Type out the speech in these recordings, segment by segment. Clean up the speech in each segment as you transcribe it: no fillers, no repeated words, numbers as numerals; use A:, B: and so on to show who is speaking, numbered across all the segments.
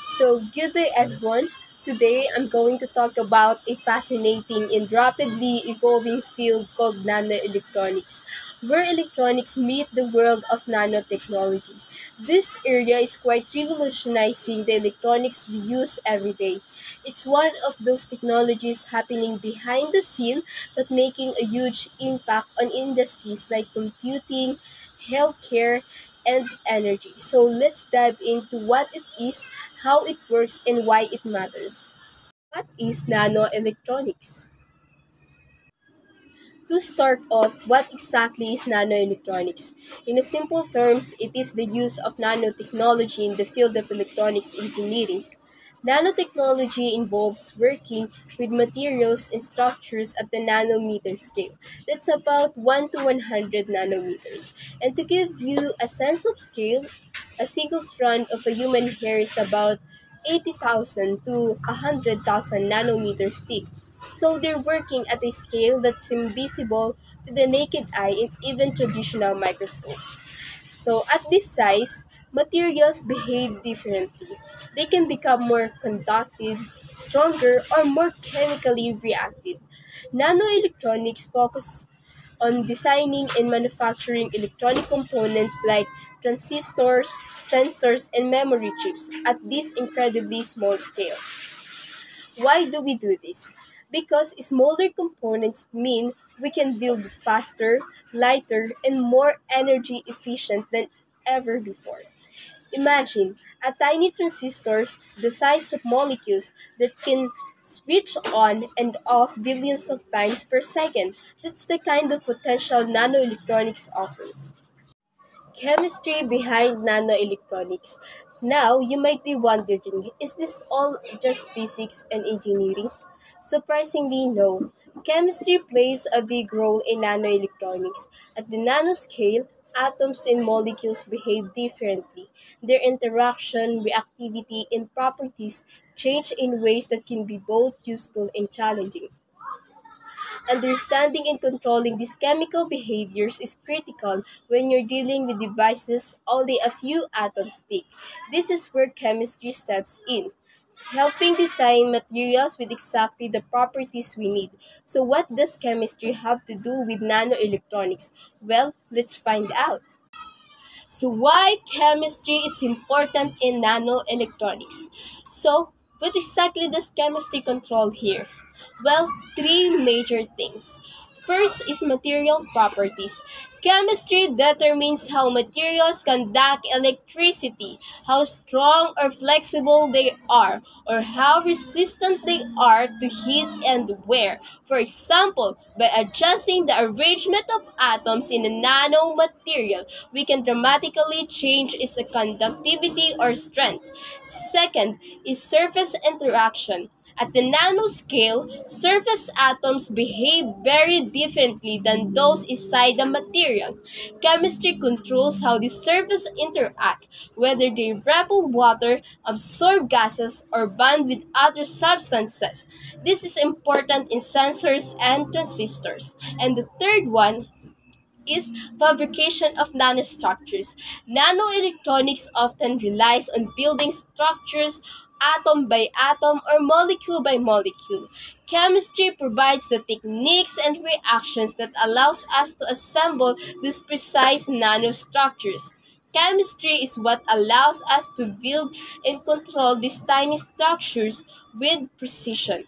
A: Good day, everyone. Today, I'm going to talk about a fascinating and rapidly evolving field called nanoelectronics, where electronics meet the world of nanotechnology. This area is quite revolutionizing the electronics we use every day. It's one of those technologies happening behind the scene but making a huge impact on industries like computing, healthcare, and energy. So let's dive into what it is, how it works, and why it matters. What is nanoelectronics? To start off, what exactly is nanoelectronics? In a simple terms, it is the use of nanotechnology in the field of electronics engineering. Nanotechnology involves working with materials and structures at the nanometer scale. That's about 1 to 100 nanometers. And to give you a sense of scale, a single strand of a human hair is about 80,000 to 100,000 nanometers thick. So they're working at a scale that's invisible to the naked eye in even traditional microscope. So at this size, materials behave differently. They can become more conductive, stronger, or more chemically reactive. Nanoelectronics focus on designing and manufacturing electronic components like transistors, sensors, and memory chips at this incredibly small scale. Why do we do this? Because smaller components mean we can build faster, lighter, and more energy efficient than ever before. Imagine a tiny transistors the size of molecules that can switch on and off billions of times per second. That's the kind of potential nanoelectronics offers. Chemistry behind nanoelectronics. Now, you might be wondering, is this all just physics and engineering? Surprisingly, no. Chemistry plays a big role in nanoelectronics. At the nanoscale, atoms and molecules behave differently. Their interaction, reactivity, and properties change in ways that can be both useful and challenging. Understanding and controlling these chemical behaviors is critical when you're dealing with devices only a few atoms thick. This is where chemistry steps in, helping design materials with exactly the properties we need. So, what does chemistry have to do with nanoelectronics? Well, let's find out. So, why chemistry is important in nanoelectronics? So, what exactly does chemistry control here? Well, three major things. First is material properties. Chemistry determines how materials conduct electricity, how strong or flexible they are, or how resistant they are to heat and wear. For example, by adjusting the arrangement of atoms in a nanomaterial, we can dramatically change its conductivity or strength. Second is surface interaction. At the nanoscale, surface atoms behave very differently than those inside the material. Chemistry controls how the surface interact, whether they repel water, absorb gases, or bond with other substances. This is important in sensors and transistors. And the third one is fabrication of nanostructures. Nanoelectronics often relies on building structures atom by atom or molecule by molecule. Chemistry provides the techniques and reactions that allows us to assemble these precise nanostructures. Chemistry is what allows us to build and control these tiny structures with precision.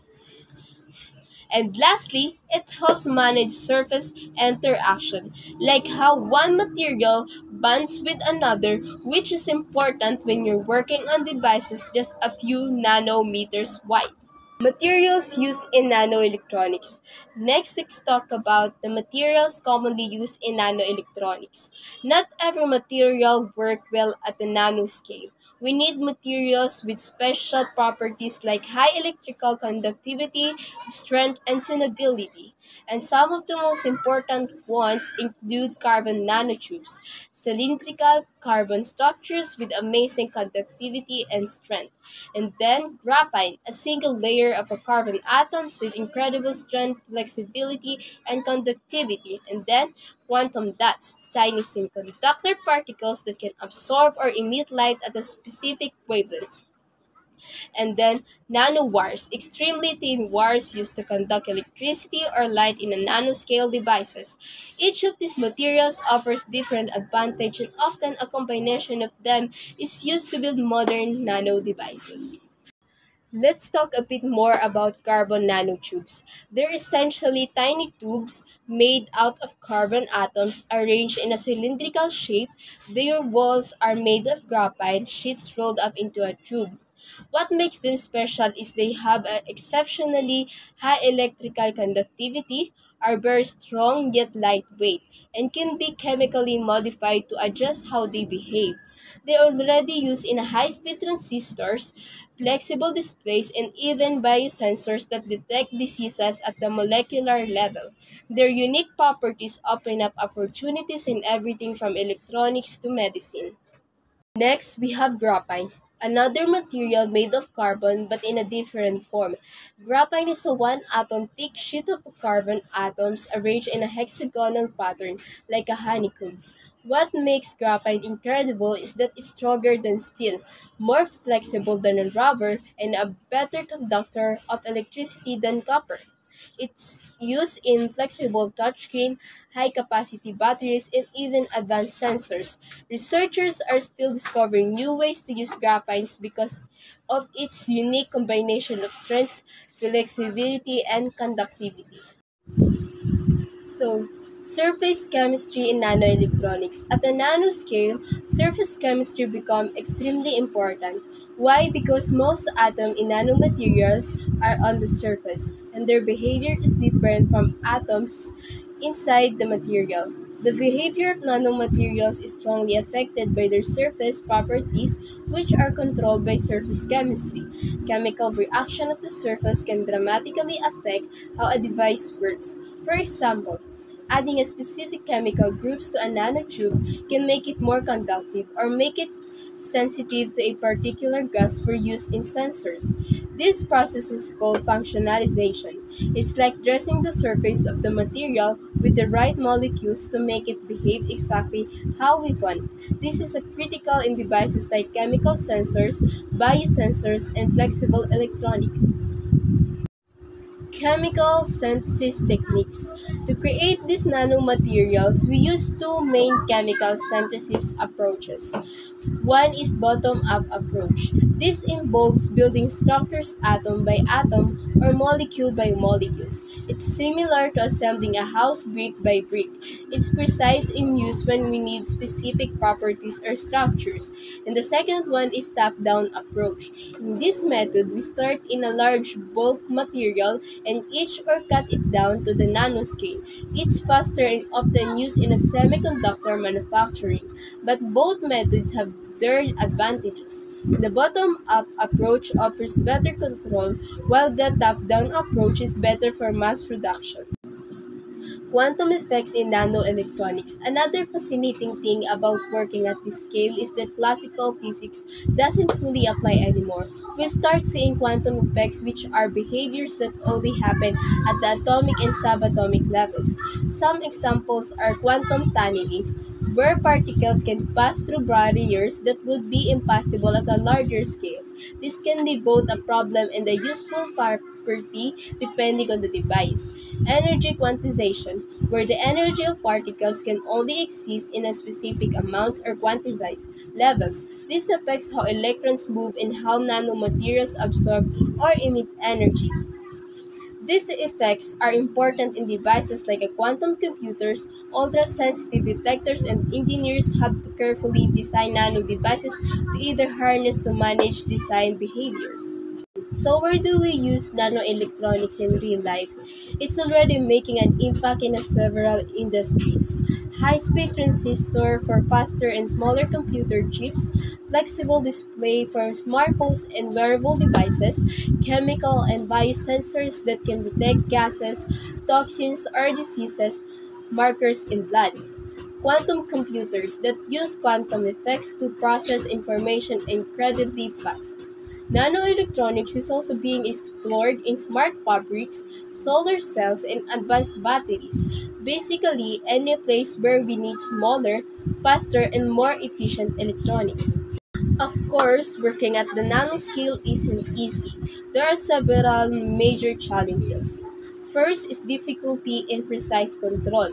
A: And lastly, it helps manage surface interaction, like how one material bonds with another, which is important when you're working on devices just a few nanometers wide. Materials used in nanoelectronics. Next, let's talk about the materials commonly used in nanoelectronics. Not every material works well at the nanoscale. We need materials with special properties like high electrical conductivity, strength, and tunability. And some of the most important ones include carbon nanotubes, cylindrical carbon structures with amazing conductivity and strength, and then graphite, a single layer of a carbon atoms with incredible strength, flexibility, and conductivity, and then quantum dots, tiny semiconductor particles that can absorb or emit light at a specific wavelength. And then nanowires, extremely thin wires used to conduct electricity or light in a nanoscale devices. Each of these materials offers different advantage and often a combination of them is used to build modern nano devices. Let's talk a bit more about carbon nanotubes. They're essentially tiny tubes made out of carbon atoms arranged in a cylindrical shape. Their walls are made of graphite sheets rolled up into a tube. What makes them special is they have an exceptionally high electrical conductivity, are very strong yet lightweight, and can be chemically modified to adjust how they behave. They are already used in high-speed transistors, flexible displays, and even biosensors that detect diseases at the molecular level. Their unique properties open up opportunities in everything from electronics to medicine. Next, we have graphite, another material made of carbon but in a different form. Graphite is a one-atom thick sheet of carbon atoms arranged in a hexagonal pattern like a honeycomb. What makes graphite incredible is that it's stronger than steel, more flexible than a rubber, and a better conductor of electricity than copper. It's used in flexible touchscreen, high-capacity batteries, and even advanced sensors. Researchers are still discovering new ways to use graphites because of its unique combination of strengths, flexibility, and conductivity. So, surface chemistry in nanoelectronics. At a nanoscale, surface chemistry becomes extremely important. Why? Because most atoms in nanomaterials are on the surface, and their behavior is different from atoms inside the material. The behavior of nanomaterials is strongly affected by their surface properties, which are controlled by surface chemistry. Chemical reaction at the surface can dramatically affect how a device works. For example, adding a specific chemical groups to a nanotube can make it more conductive or make it sensitive to a particular gas for use in sensors. This process is called functionalization. It's like dressing the surface of the material with the right molecules to make it behave exactly how we want. This is critical in devices like chemical sensors, biosensors, and flexible electronics. Chemical synthesis techniques. To create these nanomaterials, we use two main chemical synthesis approaches. One is bottom-up approach. This involves building structures atom by atom or molecule by molecules. It's similar to assembling a house brick by brick. It's precise in use when we need specific properties or structures. And the second one is top-down approach. In this method, we start in a large bulk material and etch or cut it down to the nanoscale. It's faster and often used in a semiconductor manufacturing, but both methods have their advantages. The bottom-up approach offers better control, while the top-down approach is better for mass production. Quantum effects in nanoelectronics. Another fascinating thing about working at this scale is that classical physics doesn't fully apply anymore. We start seeing quantum effects, which are behaviors that only happen at the atomic and subatomic levels. Some examples are quantum tunneling, where particles can pass through barriers that would be impossible at a larger scales. This can be both a problem and a useful property depending on the device. Energy quantization, where the energy of particles can only exist in a specific amounts or quantized levels. This affects how electrons move and how nanomaterials absorb or emit energy. These effects are important in devices like quantum computers, ultra-sensitive detectors, and engineers have to carefully design nano devices to either harness to manage design behaviors. So where do we use nanoelectronics in real life? It's already making an impact in several industries. High-speed transistor for faster and smaller computer chips, flexible display for smartphones and wearable devices, chemical and biosensors that can detect gases, toxins, or diseases, markers in blood. Quantum computers that use quantum effects to process information incredibly fast. Nanoelectronics is also being explored in smart fabrics, solar cells, and advanced batteries. Basically, any place where we need smaller, faster, and more efficient electronics. Of course, working at the nanoscale isn't easy. There are several major challenges. First is difficulty in precise control.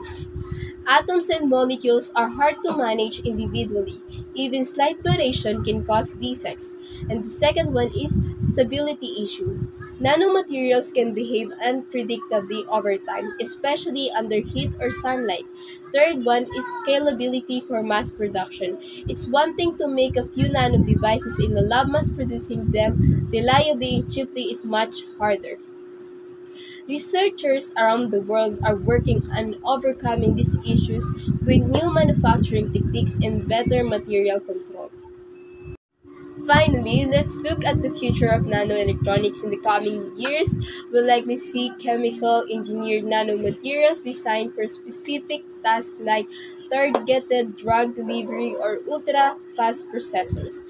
A: Atoms and molecules are hard to manage individually. Even slight variation can cause defects. And the second one is stability issue. Nanomaterials can behave unpredictably over time, especially under heat or sunlight. Third one is scalability for mass production. It's one thing to make a few nano devices in the lab, mass producing them reliably and cheaply is much harder. Researchers around the world are working on overcoming these issues with new manufacturing techniques and better material control. Finally, let's look at the future of nanoelectronics in the coming years. We'll likely see chemical engineered nanomaterials designed for specific tasks like targeted drug delivery or ultra fast processors.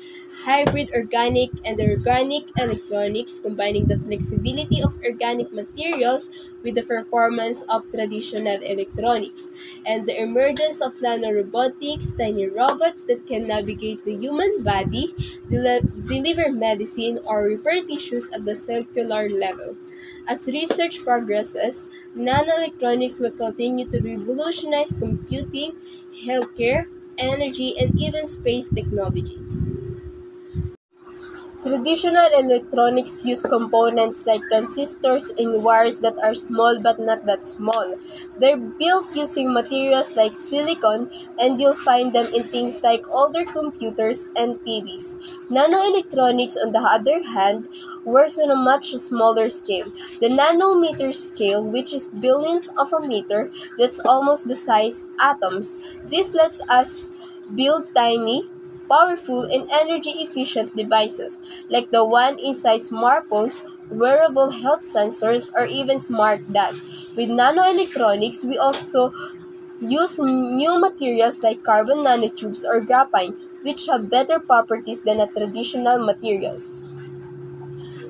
A: Hybrid organic and organic electronics combining the flexibility of organic materials with the performance of traditional electronics, and the emergence of nanorobotics, tiny robots that can navigate the human body, deliver medicine, or repair tissues at the cellular level. As research progresses, nanoelectronics will continue to revolutionize computing, healthcare, energy, and even space technology. Traditional electronics use components like transistors and wires that are small but not that small. They're built using materials like silicon, and you'll find them in things like older computers and TVs. Nanoelectronics, on the other hand, works on a much smaller scale. The nanometer scale, which is billionth of a meter, that's almost the size atoms. This let us build tiny, powerful, and energy-efficient devices, like the one inside smartphones, wearable health sensors, or even smart dust. With nanoelectronics, we also use new materials like carbon nanotubes or graphene, which have better properties than traditional materials.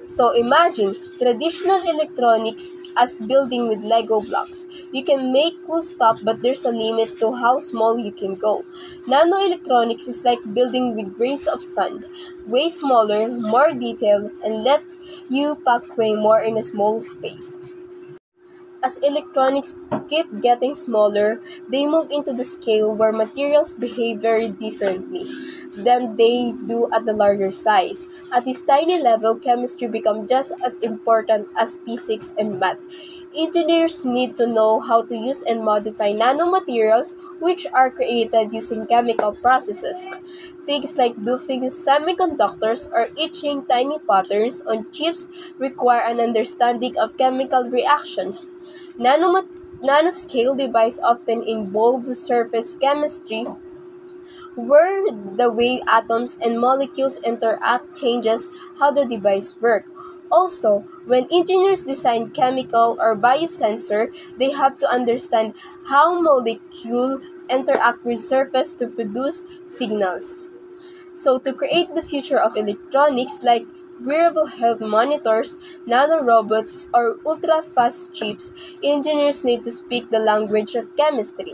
A: So imagine traditional electronics as building with Lego blocks. You can make cool stuff, but there's a limit to how small you can go. Nanoelectronics is like building with grains of sand, way smaller, more detailed, and let you pack way more in a small space. As electronics keep getting smaller, they move into the scale where materials behave very differently than they do at the larger size. At this tiny level, chemistry becomes just as important as physics and math. Engineers need to know how to use and modify nanomaterials, which are created using chemical processes. Things like doping semiconductors or etching tiny patterns on chips require an understanding of chemical reactions. Nanoscale devices often involve surface chemistry where the way atoms and molecules interact changes how the device works. Also, when engineers design chemical or biosensor, they have to understand how molecules interact with surface to produce signals. So, to create the future of electronics like wearable health monitors, nanorobots, or ultra-fast chips, engineers need to speak the language of chemistry.